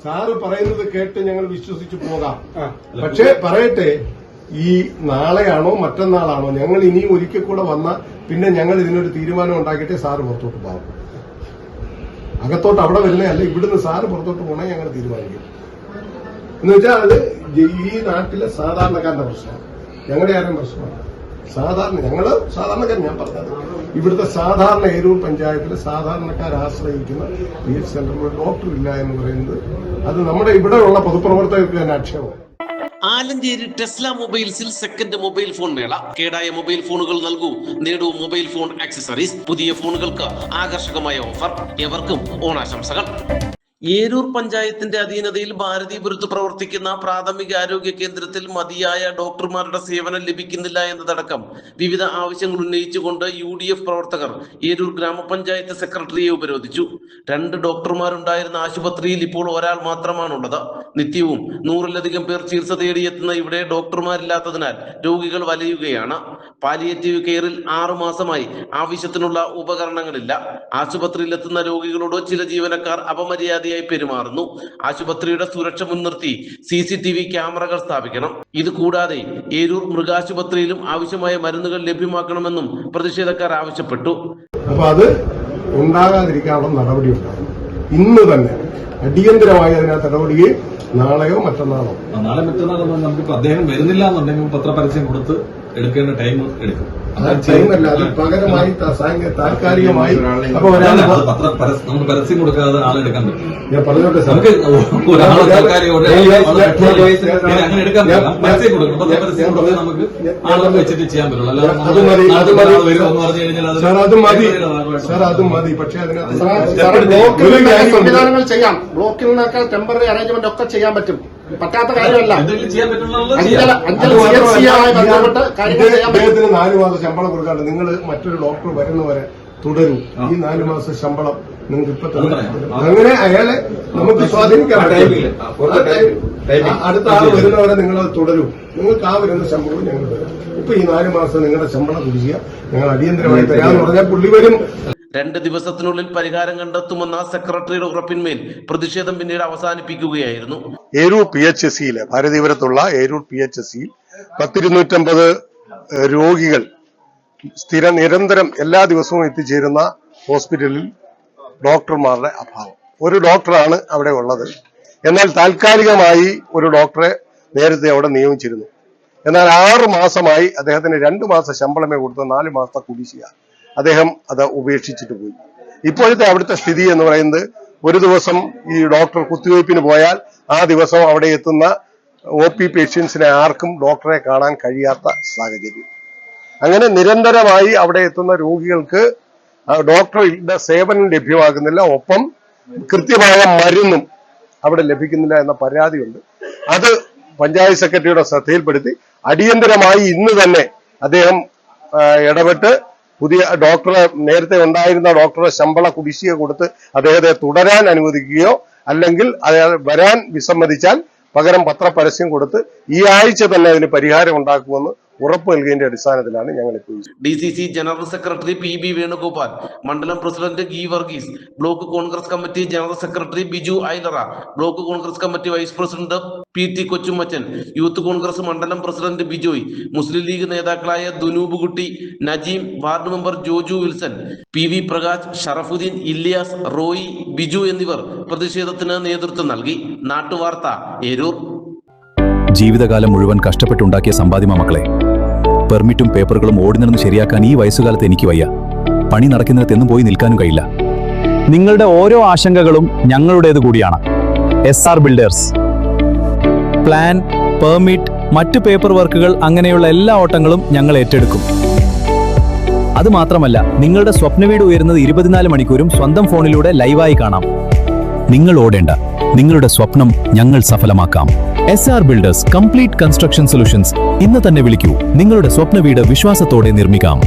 Sir പറയുന്നത് കേട്ട് ഞങ്ങൾ വിശ്വസിച്ച് പോകാം. പക്ഷേ പറയട്ടെ, ഈ നാളെയാണോ മറ്റന്നാളാണോ ഞങ്ങൾ ഇനിയും ഒരിക്കൽ കൂടെ വന്ന പിന്നെ ഞങ്ങൾ ഇതിനൊരു തീരുമാനം ഉണ്ടാക്കിയിട്ടേ സാറ് പുറത്തോട്ട് പോകും. അകത്തോട്ട് അവിടെ വരുന്നേ അല്ല, ഇവിടുന്ന് സാറ് പുറത്തോട്ട് പോകണേ ഞങ്ങൾ തീരുമാനിക്കും. എന്ന് വെച്ചാൽ അത് ഈ നാട്ടിലെ സാധാരണക്കാരന്റെ പ്രശ്നമാണ്, ഞങ്ങളുടെ ആരും പ്രശ്നമാണ്. ഞങ്ങള് സാധാരണക്കാർ, ഞാൻ പറഞ്ഞത് ഇവിടുത്തെ സാധാരണ ഏരൂർ പഞ്ചായത്തിലെ സാധാരണക്കാർ ആശ്രയിക്കുന്ന PH സെന്ററിൽ ഡോക്ടർ ഇല്ല എന്ന് പറയുന്നത് അത് നമ്മുടെ ഇവിടെയുള്ള പൊതുപ്രവർത്തകർക്ക് തന്നെ ആക്ഷേപം. ആലഞ്ചേരി ടെസ്ല മൊബൈൽസിൽ സെക്കൻഡ് മൊബൈൽ ഫോൺ മേള. കേടായ മൊബൈൽ ഫോണുകൾ നൽകൂ, നേടൂ മൊബൈൽ ഫോൺ ആക്സസറീസ്. പുതിയ ഫോണുകൾക്ക് ആകർഷകമായ ഓഫർ. എവർക്കും ഓണാശംസകൾ. ഏരൂർ പഞ്ചായത്തിന്റെ അധീനതയിൽ ഭാരതീപുരത്ത് പ്രവർത്തിക്കുന്ന പ്രാഥമിക ആരോഗ്യ കേന്ദ്രത്തിൽ മതിയായ ഡോക്ടർമാരുടെ സേവനം ലഭിക്കുന്നില്ല എന്നതടക്കം വിവിധ ആവശ്യങ്ങൾ ഉന്നയിച്ചുകൊണ്ട് UDF പ്രവർത്തകർ ഏരൂർ ഗ്രാമപഞ്ചായത്ത് സെക്രട്ടറിയെ ഉപരോധിച്ചു. 2 ഡോക്ടർമാരുണ്ടായിരുന്ന ആശുപത്രിയിൽ ഇപ്പോൾ ഒരാൾ മാത്രമാണുള്ളത്. നിത്യവും 100-ലധികം പേർ ചികിത്സ തേടിയെത്തുന്ന ഇവിടെ ഡോക്ടർമാരില്ലാത്തതിനാൽ രോഗികൾ വലയുകയാണ്. പാലിയേറ്റീവ് കെയറിൽ 6 മാസമായി ആവശ്യത്തിനുള്ള ഉപകരണങ്ങളില്ല. ആശുപത്രിയിലെത്തുന്ന രോഗികളോട് ചില ജീവനക്കാർ അപമര്യാദ പെരുമാറുന്നു. ആശുപത്രിയുടെ സുരക്ഷ മുൻനിർത്തി CCTV ക്യാമറകൾ സ്ഥാപിക്കണം. ഇത് കൂടാതെ ഏരൂർ മൃഗാശുപത്രിയിലും ആവശ്യമായ മരുന്നുകൾ ലഭ്യമാക്കണമെന്നും പ്രതിഷേധക്കാർ ആവശ്യപ്പെട്ടു. അപ്പൊ അത് ഉണ്ടാകാതിരിക്കാനുള്ള നടപടി ഉണ്ടാകും. ഇന്ന് തന്നെ അടിയന്തരമായി അതിനകത്ത് നടപടി നാളെയോ മറ്റന്നാളോ. നാളെ മറ്റന്നാളോ നമുക്ക് അദ്ദേഹം വരുന്നില്ല എന്നുണ്ടെങ്കിൽ പത്രപരസ്യം കൊടുത്ത് എടുക്കേണ്ട ടൈം എടുക്കും. ടൈമല്ല, അത് പകരമായി താൽക്കാലികമായി നമുക്ക് പരസ്യം കൊടുക്കാതെ ആളെടുക്കാൻ പറ്റും. ഞാൻ പറഞ്ഞോട്ടെ സാർ, നമുക്ക് ഒരാളെ താൽക്കാലികമായിട്ട് അങ്ങനെ എടുക്കാൻ പറ്റില്ല. പരസ്യം കൊടുക്കണം. പത്രപരസ്യം കൊടുത്താൽ നമുക്ക് ആളെ വെച്ചിട്ട് ചെയ്യാൻ പറ്റുള്ളൂ. അല്ലാതെ സാർ അത് മതി. പക്ഷേ അതിനകത്ത് സംവിധാനങ്ങൾ ചെയ്യാം. ബ്ലോക്കിൽ നിന്നൊക്കെ ടെമ്പററി അറേഞ്ച്മെന്റ് ഒക്കെ ചെയ്യാൻ പറ്റും. പറ്റാത്ത കാര്യമല്ല. അദ്ദേഹത്തിന് 4 മാസം ശമ്പളം കൊടുക്കാണ്ട് നിങ്ങൾ മറ്റൊരു ഡോക്ടർ വരുന്നവരെ തുടരും. ഈ 4 മാസം ശമ്പളം നിങ്ങൾക്ക് ഇപ്പൊ തന്നെ അങ്ങനെ അയാളെ നമുക്ക് സ്വാധീനിക്കാൻ പറ്റില്ല. അടുത്ത ആൾ വരുന്നവരെ നിങ്ങൾ തുടരും. നിങ്ങൾക്ക് ആ വരുന്ന ശമ്പളവും ഞങ്ങൾ തരാം. ഇപ്പൊ ഈ 4 മാസം നിങ്ങളുടെ ശമ്പളം കുടിക്കുക ഞങ്ങൾ അടിയന്തരമായി തരാമെന്ന് പറഞ്ഞാൽ പുള്ളി വരും. 2 ദിവസത്തിനുള്ളിൽ പരിഹാരം കണ്ടെത്തുമെന്ന സെക്രട്ടറിയുടെ ഉറപ്പിന്മേൽ പ്രതിഷേധം പിന്നീട് അവസാനിപ്പിക്കുകയായിരുന്നു. ഏരൂർ PHSCയിലെ ഭാരതീപുരത്തുള്ള ഏരൂർ PHSCയിൽ 1,250 രോഗികൾ നിരന്തരം എല്ലാ ദിവസവും എത്തിച്ചേരുന്ന ഹോസ്പിറ്റലിൽ ഡോക്ടർമാരുടെ അഭാവം. ഒരു ഡോക്ടറാണ് അവിടെ ഉള്ളത്. എന്നാൽ താൽക്കാലികമായി ഒരു ഡോക്ടറെ നേരത്തെ അവിടെ നിയമിച്ചിരുന്നു. എന്നാൽ 6 മാസമായി അദ്ദേഹത്തിന് 2 മാസം ശമ്പളമേ കൊടുത്ത് 4 മാസത്തെ കുടിശ്ശിക അദ്ദേഹം അത് ഉപേക്ഷിച്ചിട്ട് പോയി. ഇപ്പോഴത്തെ അവിടുത്തെ സ്ഥിതി എന്ന് പറയുന്നത്, ഒരു ദിവസം ഈ ഡോക്ടർ കുത്തിവയ്പ്പിന് പോയാൽ ആ ദിവസം അവിടെ എത്തുന്ന OP പേഷ്യൻസിനെ ആർക്കും ഡോക്ടറെ കാണാൻ കഴിയാത്ത സാഹചര്യം. അങ്ങനെ നിരന്തരമായി അവിടെ എത്തുന്ന രോഗികൾക്ക് ഡോക്ടറുടെ സേവനം ലഭ്യമാകുന്നില്ല. ഒപ്പം കൃത്യമായ മരുന്നും അവിടെ ലഭിക്കുന്നില്ല എന്ന പരാതിയുണ്ട്. അത് പഞ്ചായത്ത് സെക്രട്ടറിയുടെ ശ്രദ്ധയിൽപ്പെടുത്തി അടിയന്തരമായി ഇന്ന് തന്നെ അദ്ദേഹം ഇടപെട്ട് പുതിയ ഡോക്ടറെ, നേരത്തെ ഉണ്ടായിരുന്ന ഡോക്ടറെ ശമ്പള കുടിശ്ശിക കൊടുത്ത് അദ്ദേഹത്തെ തുടരാൻ അനുവദിക്കുകയോ അല്ലെങ്കിൽ അയാൾ വരാൻ വിസമ്മതിച്ചാൽ പകരം പത്രപരസ്യം കൊടുത്ത് ഈ ആഴ്ച തന്നെ അതിന് പരിഹാരം ഉണ്ടാക്കുമെന്ന് ഉറപ്പ് നൽകിയതിന്റെ അടിസ്ഥാനത്തിലാണ് ഞങ്ങൾ ഇപ്പോൾ. DCC general secretary PB Venugopal, മണ്ഡലം president G Varghese, block Congress committee general secretary Biju Ailara, block Congress committee vice president PT Kochumachan, youth Congress മണ്ഡലം പ്രസിഡന്റ് ബിജോയ്, മുസ്ലിം ലീഗ് നേതാക്കളായ Dunoob Kutty, Najeem, ward member Joju Wilson, PV Prakash, Sharafuddin, Ilyas, Roy, Biju എന്നിവർ പ്രതിഷേധത്തിന് നേതൃത്വം നൽകി. നാട്ടുവാർത്ത, ഏരൂർ. ജീവിതകാലം മുഴുവൻ കഷ്ടപ്പെട്ടുണ്ടാക്കിയ സമ്പാദ്യമാ മക്കളെ. പെർമിറ്റും പേപ്പറുകളും ഓടി നടന്ന് ശരിയാക്കാൻ ഈ വയസ്സുകാലത്ത് എനിക്ക് വയ്യ. പണി നടക്കുന്നിടത്തെന്നും പോയി നിൽക്കാനും കഴിയില്ല. നിങ്ങളുടെ ഓരോ ആശങ്കകളും ഞങ്ങളുടേത് കൂടിയാണ്. SR builders. പ്ലാൻ, പെർമിറ്റ്, മറ്റു പേപ്പർ വർക്കുകൾ അങ്ങനെയുള്ള എല്ലാ ഓട്ടങ്ങളും ഞങ്ങൾ ഏറ്റെടുക്കും. അതുമാത്രമല്ല, നിങ്ങളുടെ സ്വപ്നവീട് ഉയരുന്നത് 24 മണിക്കൂറും സ്വന്തം ഫോണിലൂടെ ലൈവായി കാണാം. നിങ്ങൾ ഓടേണ്ട, നിങ്ങളുടെ സ്വപ്നം ഞങ്ങൾ സഫലമാക്കാം. SR builders complete construction solutions. ഇന്ന് തന്നെ വിളിക്കൂ. നിങ്ങളുടെ സ്വപ്ന വീട് വിശ്വാസത്തോടെ നിർമ്മിക്കാം.